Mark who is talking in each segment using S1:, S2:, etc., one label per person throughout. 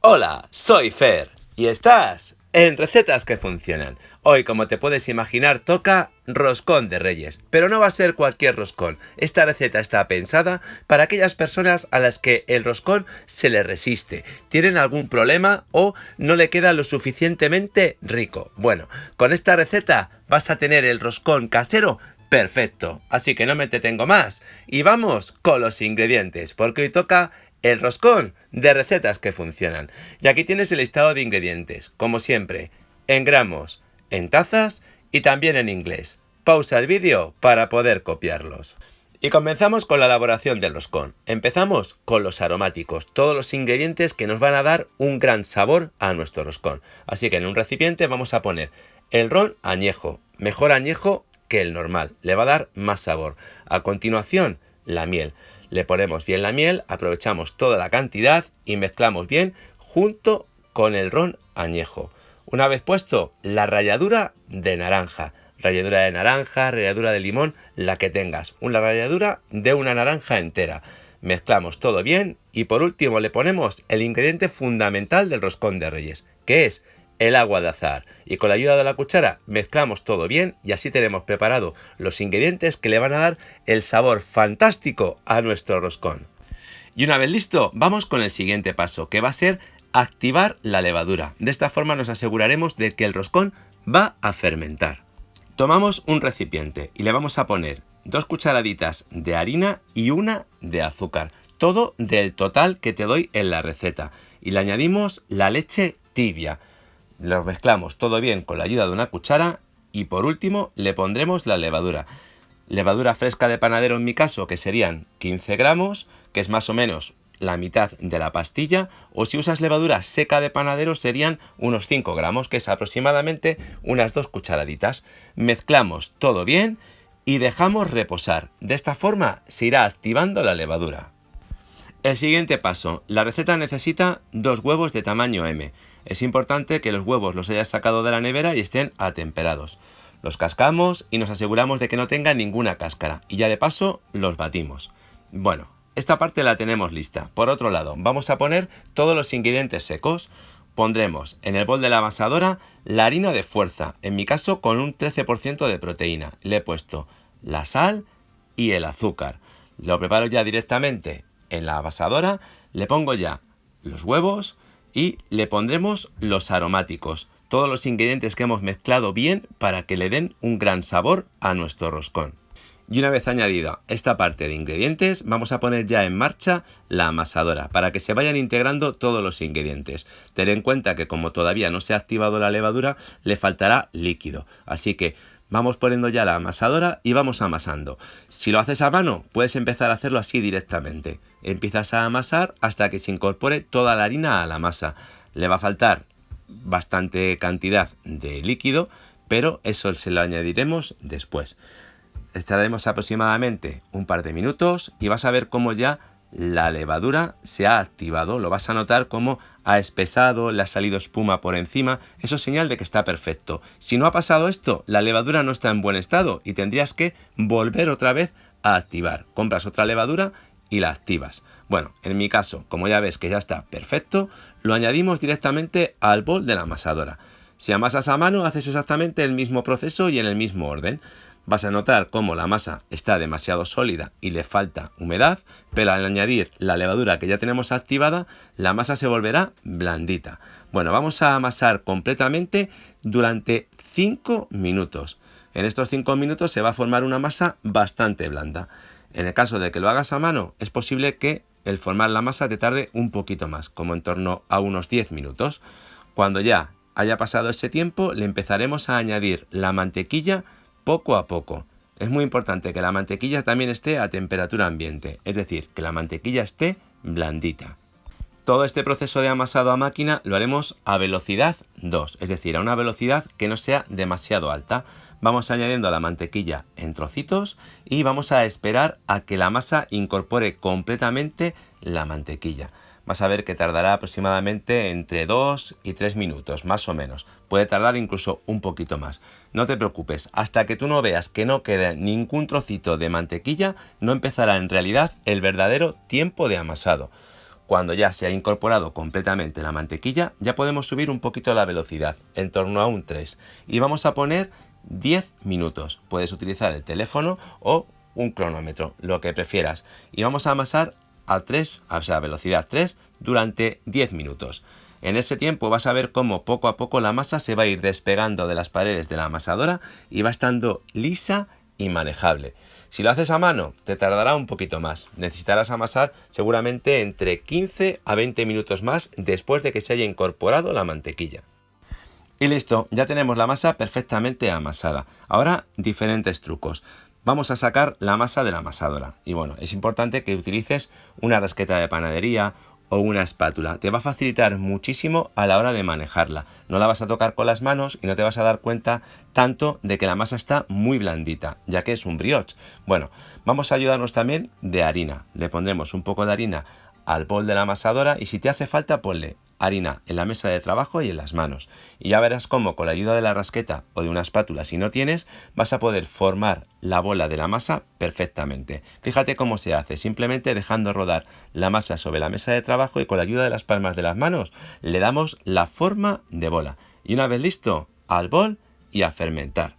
S1: Hola, soy Fer y estás en Recetas que Funcionan. Hoy, como te puedes imaginar, toca roscón de Reyes, pero no va a ser cualquier roscón. Esta receta está pensada para aquellas personas a las que el roscón se les resiste, tienen algún problema o no le queda lo suficientemente rico. Bueno, con esta receta vas a tener el roscón casero perfecto, así que no me detengo más y vamos con los ingredientes, porque hoy toca el roscón de Recetas que Funcionan. Y aquí tienes el listado de ingredientes, como siempre, en gramos, en tazas y también en inglés. Pausa el vídeo para poder copiarlos. Y comenzamos con la elaboración del roscón. Empezamos con los aromáticos, todos los ingredientes que nos van a dar un gran sabor a nuestro roscón. Así que en un recipiente vamos a poner el ron añejo, mejor añejo que el normal, le va a dar más sabor. A continuación, la miel. Le ponemos bien la miel, aprovechamos toda la cantidad y mezclamos bien junto con el ron añejo. Una vez puesto, la ralladura de naranja. Ralladura de naranja, ralladura de limón, la que tengas. Una ralladura de una naranja entera. Mezclamos todo bien y por último le ponemos el ingrediente fundamental del roscón de Reyes, que es el agua de azahar, y con la ayuda de la cuchara mezclamos todo bien y así tenemos preparado los ingredientes que le van a dar el sabor fantástico a nuestro roscón. Y una vez listo, vamos con el siguiente paso, que va a ser activar la levadura. De esta forma nos aseguraremos de que el roscón va a fermentar. Tomamos un recipiente y le vamos a poner 2 cucharaditas de harina y 1 de azúcar, todo del total que te doy en la receta, y le añadimos la leche tibia. Lo mezclamos todo bien con la ayuda de una cuchara y por último le pondremos la levadura. Levadura fresca de panadero en mi caso, que serían 15 gramos, que es más o menos la mitad de la pastilla, o si usas levadura seca de panadero serían unos 5 gramos, que es aproximadamente unas 2 cucharaditas. Mezclamos todo bien y dejamos reposar. De esta forma se irá activando la levadura. El siguiente paso, la receta necesita 2 huevos de tamaño M. Es importante que los huevos los hayas sacado de la nevera y estén atemperados. Los cascamos y nos aseguramos de que no tengan ninguna cáscara y ya de paso los batimos. Bueno, esta parte la tenemos lista. Por otro lado, vamos a poner todos los ingredientes secos. Pondremos en el bol de la amasadora la harina de fuerza, en mi caso con un 13% de proteína. Le he puesto la sal y el azúcar. Lo preparo ya directamente en la amasadora, le pongo ya los huevos y le pondremos los aromáticos, todos los ingredientes que hemos mezclado bien para que le den un gran sabor a nuestro roscón. Y una vez añadida esta parte de ingredientes, vamos a poner ya en marcha la amasadora para que se vayan integrando todos los ingredientes. Ten en cuenta que como todavía no se ha activado la levadura, le faltará líquido, así que vamos poniendo ya la amasadora y vamos amasando. Si lo haces a mano, puedes empezar a hacerlo así directamente. Empiezas a amasar hasta que se incorpore toda la harina a la masa. Le va a faltar bastante cantidad de líquido, pero eso se lo añadiremos después. Estaremos aproximadamente un par de minutos y vas a ver cómo ya la levadura se ha activado. Lo vas a notar como ha espesado, le ha salido espuma por encima. Eso es señal de que está perfecto. Si no ha pasado esto, la levadura no está en buen estado y tendrías que volver otra vez a activar. Compras otra levadura y la activas. Bueno, en mi caso, como ya ves que ya está perfecto, lo añadimos directamente al bol de la amasadora. Si amasas a mano, haces exactamente el mismo proceso y en el mismo orden. Vas a notar cómo la masa está demasiado sólida y le falta humedad, pero al añadir la levadura que ya tenemos activada, la masa se volverá blandita. Bueno, vamos a amasar completamente durante 5 minutos. En estos 5 minutos se va a formar una masa bastante blanda. En el caso de que lo hagas a mano, es posible que el formar la masa te tarde un poquito más, como en torno a unos 10 minutos. Cuando ya haya pasado ese tiempo, le empezaremos a añadir la mantequilla poco a poco. Es muy importante que la mantequilla también esté a temperatura ambiente, es decir, que la mantequilla esté blandita. Todo este proceso de amasado a máquina lo haremos a velocidad 2, es decir, a una velocidad que no sea demasiado alta. Vamos añadiendo la mantequilla en trocitos y vamos a esperar a que la masa incorpore completamente la mantequilla. Vas a ver que tardará aproximadamente entre 2 y 3 minutos, más o menos. Puede tardar incluso un poquito más. No te preocupes, hasta que tú no veas que no quede ningún trocito de mantequilla, no empezará en realidad el verdadero tiempo de amasado. Cuando ya se ha incorporado completamente la mantequilla, ya podemos subir un poquito la velocidad, en torno a un 3. Y vamos a poner 10 minutos. Puedes utilizar el teléfono o un cronómetro, lo que prefieras. Y vamos a amasar a 3, o sea, a velocidad 3 durante 10 minutos. En ese tiempo vas a ver cómo poco a poco la masa se va a ir despegando de las paredes de la amasadora y va estando lisa y manejable. Si lo haces a mano, te tardará un poquito más. Necesitarás amasar seguramente entre 15 a 20 minutos más después de que se haya incorporado la mantequilla. Y listo, ya tenemos la masa perfectamente amasada. Ahora, diferentes trucos. Vamos a sacar la masa de la amasadora. Y bueno, es importante que utilices una rasqueta de panadería o una espátula. Te va a facilitar muchísimo a la hora de manejarla. No la vas a tocar con las manos y no te vas a dar cuenta tanto de que la masa está muy blandita, ya que es un brioche. Bueno, vamos a ayudarnos también de harina. Le pondremos un poco de harina al bol de la amasadora y si te hace falta ponle harina en la mesa de trabajo y en las manos. Y ya verás cómo con la ayuda de la rasqueta o de una espátula, si no tienes, vas a poder formar la bola de la masa perfectamente. Fíjate cómo se hace, simplemente dejando rodar la masa sobre la mesa de trabajo y con la ayuda de las palmas de las manos le damos la forma de bola. Y una vez listo, al bol y a fermentar.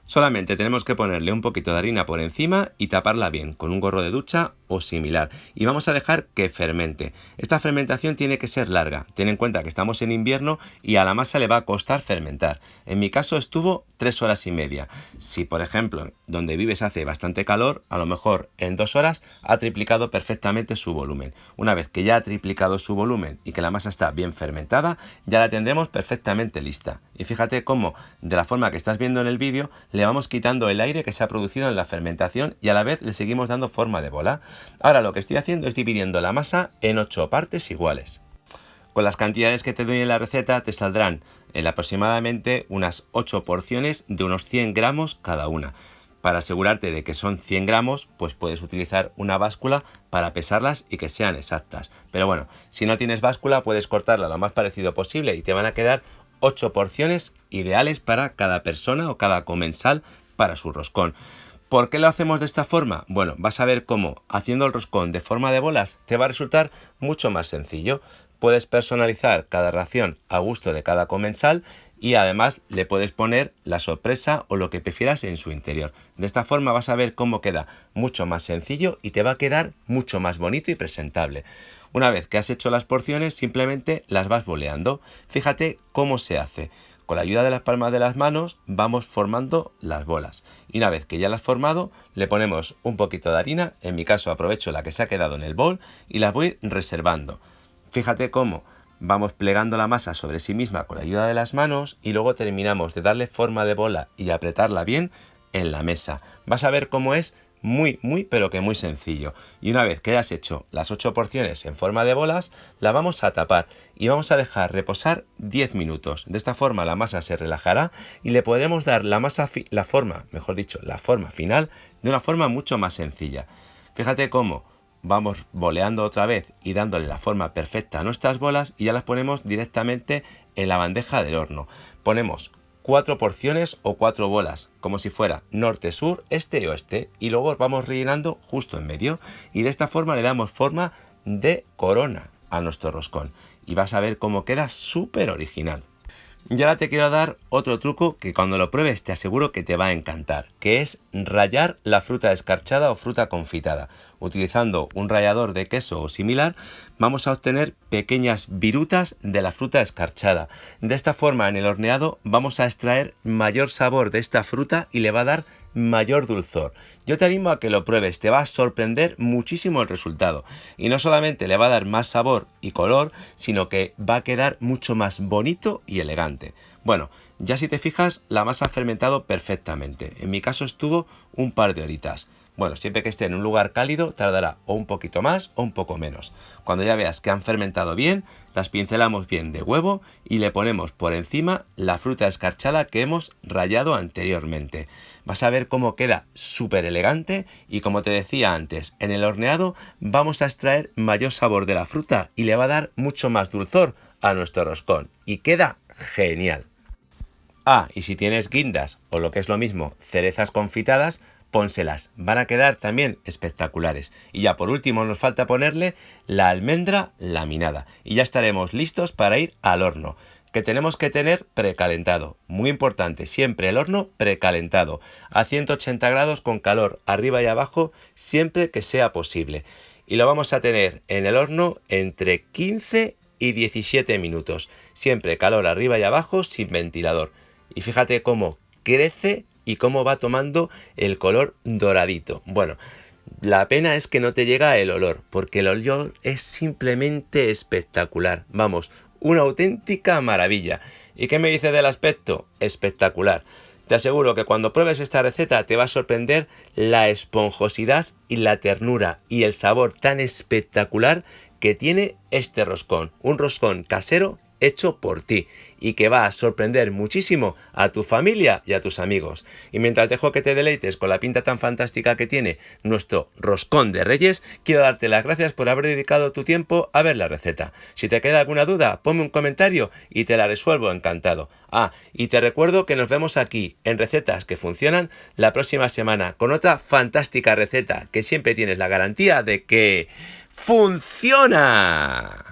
S1: Solamente tenemos que ponerle un poquito de harina por encima y taparla bien con un gorro de ducha o similar. Y vamos a dejar que fermente. Esta fermentación tiene que ser larga. Ten en cuenta que estamos en invierno y a la masa le va a costar fermentar. En mi caso estuvo 3 horas y media. Si por ejemplo donde vives hace bastante calor, a lo mejor en 2 horas ha triplicado perfectamente su volumen. Una vez que ya ha triplicado su volumen y que la masa está bien fermentada, ya la tendremos perfectamente lista. Y fíjate cómo, de la forma que estás viendo en el vídeo, le vamos quitando el aire que se ha producido en la fermentación y a la vez le seguimos dando forma de bola. Ahora lo que estoy haciendo es dividiendo la masa en 8 partes iguales. Con las cantidades que te doy en la receta te saldrán aproximadamente unas 8 porciones de unos 100 gramos cada una. Para asegurarte de que son 100 gramos, pues puedes utilizar una báscula para pesarlas y que sean exactas. Pero bueno, si no tienes báscula puedes cortarla lo más parecido posible y te van a quedar 8 porciones ideales para cada persona o cada comensal para su roscón. ¿Por qué lo hacemos de esta forma? Bueno, vas a ver cómo haciendo el roscón de forma de bolas te va a resultar mucho más sencillo. Puedes personalizar cada ración a gusto de cada comensal y además le puedes poner la sorpresa o lo que prefieras en su interior. De esta forma vas a ver cómo queda mucho más sencillo y te va a quedar mucho más bonito y presentable. Una vez que has hecho las porciones, simplemente las vas boleando. Fíjate cómo se hace. Con la ayuda de las palmas de las manos vamos formando las bolas. Y una vez que ya las has formado, le ponemos un poquito de harina. En mi caso aprovecho la que se ha quedado en el bol y las voy reservando. Fíjate cómo vamos plegando la masa sobre sí misma con la ayuda de las manos y luego terminamos de darle forma de bola y apretarla bien en la mesa. Vas a ver cómo es muy pero que muy sencillo. Y una vez que hayas hecho las 8 porciones en forma de bolas, la vamos a tapar y vamos a dejar reposar 10 minutos. De esta forma la masa se relajará y le podremos dar la forma final de una forma mucho más sencilla. Fíjate cómo vamos boleando otra vez y dándole la forma perfecta a nuestras bolas y ya las ponemos directamente en la bandeja del horno. Ponemos 4 porciones o 4 bolas, como si fuera norte, sur, este y oeste, y luego vamos rellenando justo en medio y de esta forma le damos forma de corona a nuestro roscón y vas a ver cómo queda súper original. Y ahora te quiero dar otro truco que cuando lo pruebes te aseguro que te va a encantar, que es rallar la fruta escarchada o fruta confitada. Utilizando un rallador de queso o similar, vamos a obtener pequeñas virutas de la fruta escarchada. De esta forma, en el horneado vamos a extraer mayor sabor de esta fruta y le va a dar mayor dulzor. Yo te animo a que lo pruebes, te va a sorprender muchísimo el resultado. Y no solamente le va a dar más sabor y color, sino que va a quedar mucho más bonito y elegante. Bueno, ya si te fijas, la masa ha fermentado perfectamente. En mi caso estuvo un par de horitas. Bueno, siempre que esté en un lugar cálido tardará o un poquito más o un poco menos. Cuando ya veas que han fermentado bien, las pincelamos bien de huevo y le ponemos por encima la fruta escarchada que hemos rallado anteriormente. Vas a ver cómo queda súper elegante y como te decía antes, en el horneado vamos a extraer mayor sabor de la fruta y le va a dar mucho más dulzor a nuestro roscón y queda genial. Ah, y si tienes guindas o lo que es lo mismo, cerezas confitadas, pónselas. Van a quedar también espectaculares. Y ya por último nos falta ponerle la almendra laminada. Y ya estaremos listos para ir al horno, que tenemos que tener precalentado. Muy importante, siempre el horno precalentado, a 180 grados con calor arriba y abajo, siempre que sea posible. Y lo vamos a tener en el horno entre 15 y 17 minutos. Siempre calor arriba y abajo sin ventilador. Y fíjate cómo crece y cómo va tomando el color doradito. Bueno, la pena es que no te llega el olor, porque el olor es simplemente espectacular. Vamos, una auténtica maravilla. ¿Y qué me dice del aspecto? Espectacular. Te aseguro que cuando pruebes esta receta te va a sorprender la esponjosidad y la ternura y el sabor tan espectacular que tiene este roscón. Un roscón casero hecho por ti y que va a sorprender muchísimo a tu familia y a tus amigos. Y mientras dejo que te deleites con la pinta tan fantástica que tiene nuestro roscón de Reyes, quiero darte las gracias por haber dedicado tu tiempo a ver la receta. Si te queda alguna duda, ponme un comentario y te la resuelvo encantado. Y te recuerdo que nos vemos aquí en Recetas que Funcionan la próxima semana con otra fantástica receta que siempre tienes la garantía de que ¡funciona!